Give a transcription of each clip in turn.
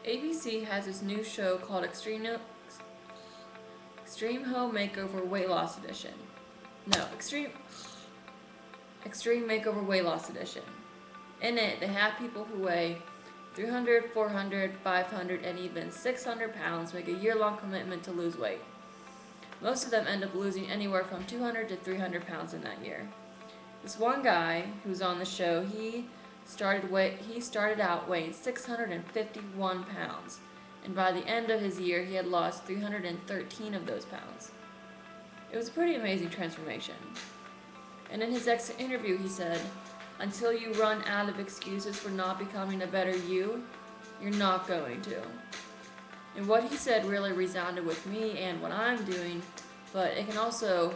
ABC has this new show called Extreme Home Makeover Weight Loss Edition. No, Extreme Makeover Weight Loss Edition. In it, they have people who weigh 300, 400, 500, and even 600 pounds make a year-long commitment to lose weight. Most of them end up losing anywhere from 200 to 300 pounds in that year. This one guy who's on the show, he started out weighing 651 pounds, and by the end of his year, he had lost 313 of those pounds. It was a pretty amazing transformation. And in his exit interview, he said, "Until you run out of excuses for not becoming a better you, you're not going to." And what he said really resounded with me and what I'm doing, but it can also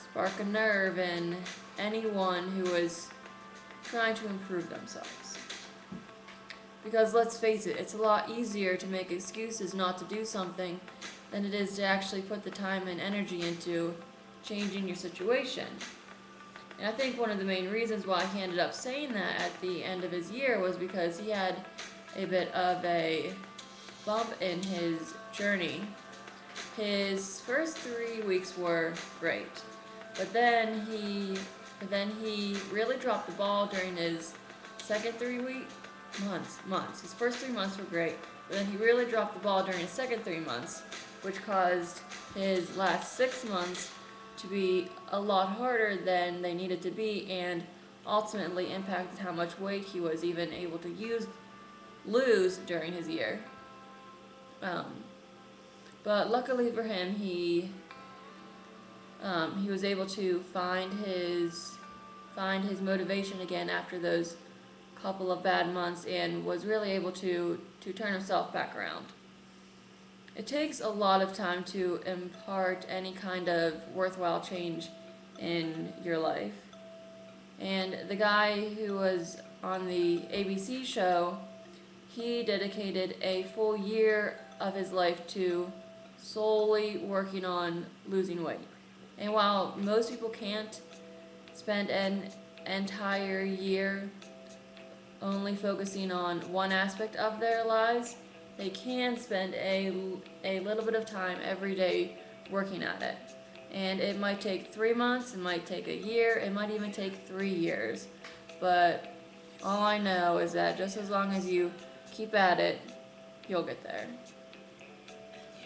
spark a nerve in anyone who is trying to improve themselves. Because let's face it, it's a lot easier to make excuses not to do something than it is to actually put the time and energy into changing your situation. And I think one of the main reasons why he ended up saying that at the end of his year was because he had a bit of a bump in his journey. His first 3 weeks were great, but then he really dropped the ball during his second 3 months. His first 3 months were great, but then he really dropped the ball during his second 3 months, which caused his last 6 months to be a lot harder than they needed to be, and ultimately impacted how much weight he was even able to lose during his year. But luckily for him, he was able to find his motivation again after those couple of bad months, and was really able to turn himself back around. It takes a lot of time to impart any kind of worthwhile change in your life. And the guy who was on the ABC show, he dedicated a full year of his life to solely working on losing weight. And while most people can't spend an entire year only focusing on one aspect of their lives, they can spend a little bit of time every day working at it. And it might take 3 months, it might take a year, it might even take 3 years. But all I know is that just as long as you keep at it, you'll get there.